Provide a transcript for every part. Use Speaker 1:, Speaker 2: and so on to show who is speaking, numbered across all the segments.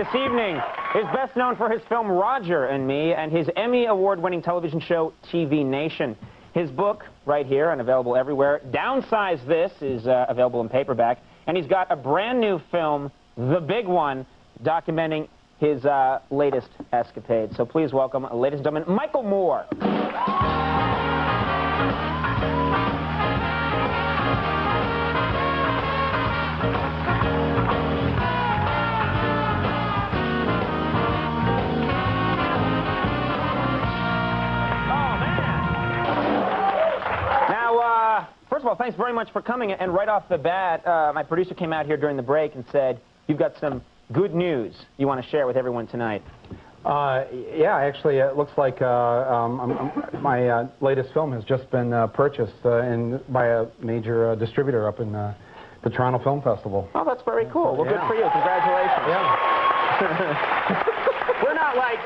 Speaker 1: this evening is best known for his film Roger and Me and his Emmy award-winning television show TV Nation. His book, right here and available everywhere, Downsize This, is available in paperback. And he's got a brand new film, The Big One, documenting his latest escapade. So please welcome, ladies and gentlemen, Michael Moore. First of all, thanks very much for coming. And right off the bat, my producer came out here during the break and said, you've got some good news you want to share with everyone tonight.
Speaker 2: Yeah, actually, it looks like my latest film has just been purchased by a major distributor up in the Toronto Film Festival.
Speaker 1: Oh, that's very cool. Well, good for you. Congratulations.
Speaker 2: Yeah.
Speaker 1: We're not like,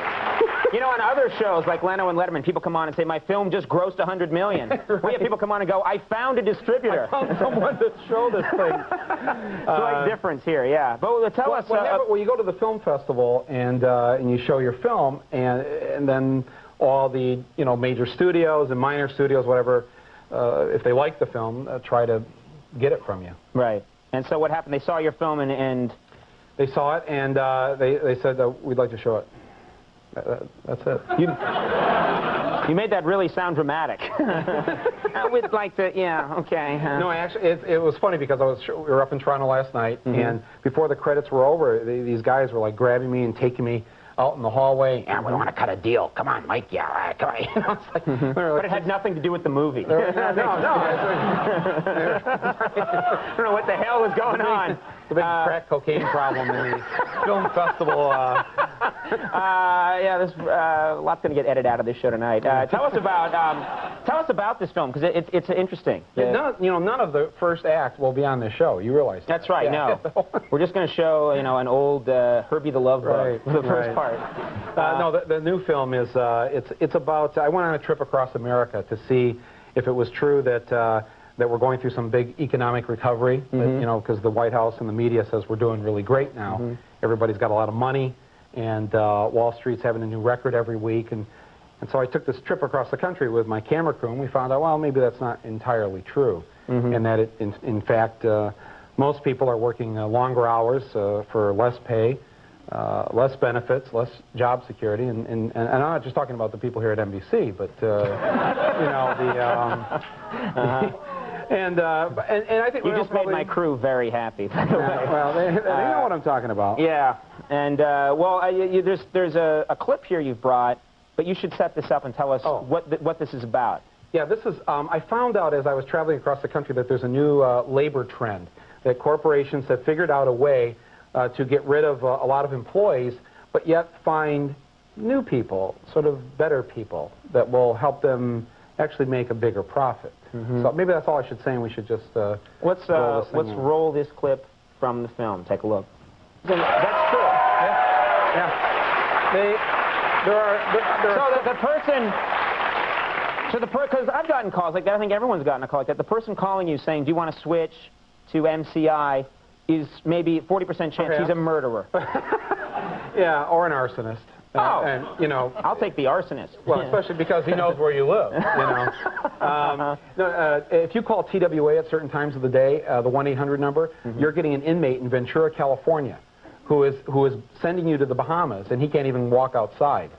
Speaker 1: you know, on other shows like Leno and Letterman, people come on and say, my film just grossed $100 million. Right. We have people come on and go, I found a distributor.
Speaker 2: I found someone to show this thing.
Speaker 1: Slight difference here, yeah. But tell us...
Speaker 2: Well, you go to the film festival and you show your film, and then all the, you know, major studios and minor studios, whatever, if they like the film, try to get it from you.
Speaker 1: Right. And so what happened? They saw your film and...
Speaker 2: They saw it, and they said, we'd like to show it. That's it.
Speaker 1: You made that really sound dramatic. I would like to, yeah, okay.
Speaker 2: No, actually, it was funny because we were up in Toronto last night, and before the credits were over, these guys were like grabbing me and taking me out in the hallway. Yeah, we want to cut a deal. Come on, Mike. Yeah, come on. You know, it's like,
Speaker 1: but it had nothing to do with the movie.
Speaker 2: No.
Speaker 1: I don't know what the hell was going on.
Speaker 2: The big crack cocaine problem in the film festival.
Speaker 1: Yeah, there's lots going to get edited out of this show tonight. Tell us about this film, because it's interesting.
Speaker 2: None of the first act will be on this show. You realize that?
Speaker 1: That's right. Yeah. No, we're just going to show an old Herbie the Love Bug for the first part.
Speaker 2: No, the new film is it's about. I went on a trip across America to see if it was true that we're going through some big economic recovery. Because the White House and the media says we're doing really great now. Everybody's got a lot of money, and Wall Street's having a new record every week. And so I took this trip across the country with my camera crew, and we found out, well, maybe that's not entirely true, and that in fact most people are working longer hours for less pay. Less benefits, less job security, and I'm not just talking about the people here at NBC, but and I think
Speaker 1: you just made my crew very happy. By the way.
Speaker 2: Well, they know what I'm talking about.
Speaker 1: Yeah, and there's a clip here you've brought, but you should set this up and tell us what this is about.
Speaker 2: Yeah, this is. I found out as I was traveling across the country that there's a new labor trend, that corporations have figured out a way to get rid of a lot of employees, but yet find new people, sort of better people, that will help them actually make a bigger profit. So maybe that's all I should say, and we should just
Speaker 1: let's roll this clip from the film. Take a look. That's true. So because I've gotten calls like that. I think everyone's gotten a call like that. The person calling you saying, "Do you want to switch to MCI?" is maybe 40% chance he's a murderer.
Speaker 2: Yeah, or an arsonist. And,
Speaker 1: I'll take the arsonist.
Speaker 2: Well, especially because he knows where you live, if you call TWA at certain times of the day, the 1-800 number, you're getting an inmate in Ventura, California, who is sending you to the Bahamas, and he can't even walk outside.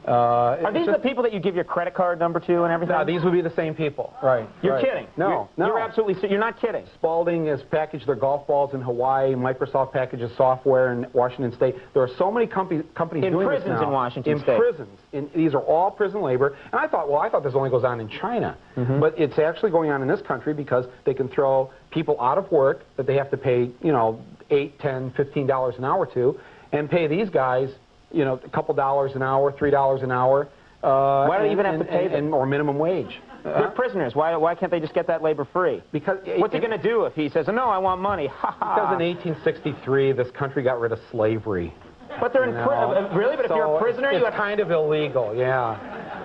Speaker 1: Are these the people that you give your credit card number to and everything?
Speaker 2: No, these would be the same people. Right.
Speaker 1: You're kidding?
Speaker 2: No.
Speaker 1: You're absolutely. You're not kidding.
Speaker 2: Spalding has packaged their golf balls in Hawaii. Microsoft packages software in Washington State. There are so many companies doing this now.
Speaker 1: In prisons in Washington State.
Speaker 2: In prisons. These are all prison labor. And I thought this only goes on in China. But it's actually going on in this country because they can throw people out of work that they have to pay, $8, $10, $15 an hour to, and pay these guys, a couple dollars an hour, $3 an hour.
Speaker 1: Why do they even have to pay them?
Speaker 2: Or minimum wage.
Speaker 1: They're prisoners. Why can't they just get that labor free?
Speaker 2: Because
Speaker 1: what's he going to do if he says, no, I want money?
Speaker 2: Because in 1863, this country got rid of slavery.
Speaker 1: But they're in prison. Really? But if you're a prisoner,
Speaker 2: it's kind of illegal, yeah.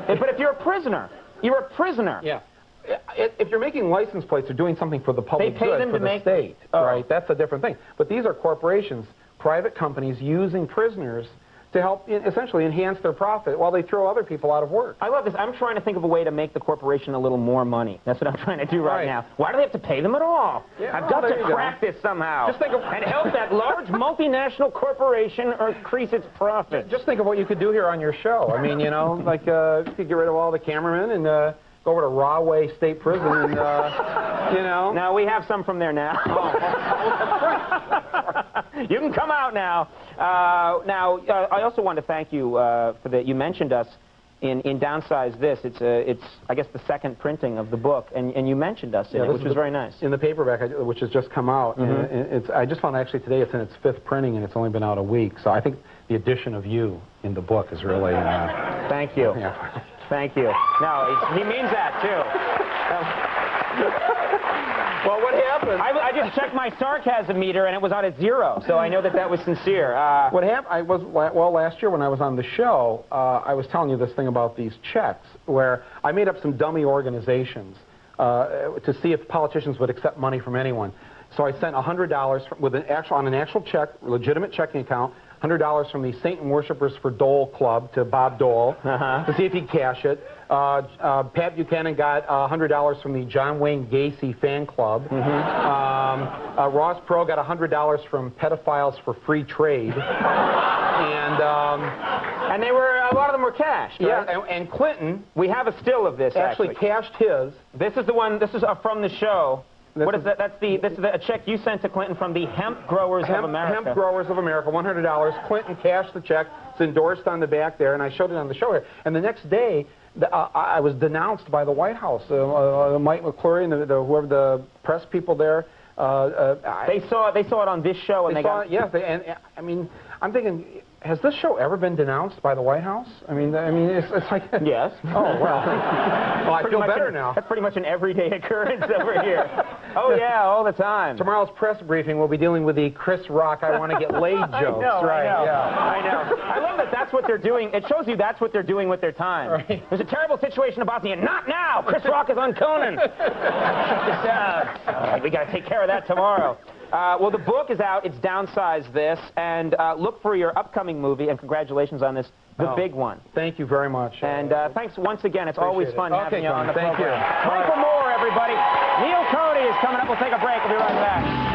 Speaker 1: But if you're a prisoner, you're a prisoner.
Speaker 2: Yeah. If you're making license plates or doing something for the public good, for the state, right? That's a different thing. But these are corporations private companies using prisoners to help essentially enhance their profit while they throw other people out of work.
Speaker 1: I love this. I'm trying to think of a way to make the corporation a little more money. That's what I'm trying to do right now. Why do they have to pay them at all?
Speaker 2: Yeah,
Speaker 1: I've got to crack this somehow.
Speaker 2: Just think of
Speaker 1: and help that large multinational corporation increase its profits.
Speaker 2: Just think of what you could do here on your show. I mean, you know, like you could get rid of all the cameramen and go over to Rahway State Prison and, you know.
Speaker 1: No, we have some from there now. You can come out now. I also want to thank you for that. You mentioned us in Downsize This. It's I guess the second printing of the book, and you mentioned us in it, which was very nice.
Speaker 2: In the paperback, which has just come out. And I just found actually today it's in its 5th printing, and it's only been out a week. So I think the addition of you in the book is really.
Speaker 1: Thank you.
Speaker 2: Yeah.
Speaker 1: Thank you. No, he means that too.
Speaker 2: Well, what happened?
Speaker 1: I just checked my sarcasm meter, and it was on a 0, so I know that was sincere.
Speaker 2: What happened? Well, last year when I was on the show, I was telling you this thing about these checks, where I made up some dummy organizations to see if politicians would accept money from anyone. So I sent $100 with on an actual check, legitimate checking account, $100 from the Satan Worshippers for Dole Club to Bob Dole to see if he'd cash it. Pat Buchanan got $100 from the John Wayne Gacy fan club. Ross Perot got $100 from Pedophiles for Free Trade.
Speaker 1: And they were, a lot of them were cashed, right?
Speaker 2: Yeah, and Clinton.
Speaker 1: We have a still of this,
Speaker 2: actually cashed his.
Speaker 1: This is the one, this is from the show. What is that? This is a check you sent to Clinton from the Hemp Growers of America.
Speaker 2: Hemp Growers of America, $100. Clinton cashed the check. It's endorsed on the back there, and I showed it on the show here. And the next day, I was denounced by the White House. Mike McClory and whoever the press people there.
Speaker 1: They saw it on this show, and they got it.
Speaker 2: Yeah, and I mean, I'm thinking, has this show ever been denounced by the White House? I mean, it's like
Speaker 1: yes.
Speaker 2: Oh well. Well, I feel better now.
Speaker 1: That's pretty much an everyday occurrence over here. Oh yeah, all the time.
Speaker 2: Tomorrow's press briefing will be dealing with the Chris Rock "I want to get laid" jokes.
Speaker 1: I know,
Speaker 2: right?
Speaker 1: I know.
Speaker 2: Yeah.
Speaker 1: I know. I love that. That's what they're doing. It shows you that's what they're doing with their time.
Speaker 2: Right.
Speaker 1: There's a terrible situation about the not now. Chris Rock is on Conan. We got to take care of that tomorrow. Well, the book is out. It's Downsize This, and look for your upcoming movie, and congratulations on this, the big one.
Speaker 2: Thank you very much.
Speaker 1: And thanks once again. It's always fun having you on the
Speaker 2: program.
Speaker 1: Thank you. Michael Moore, everybody. Neil Cody is coming up. We'll take a break. We'll be right back.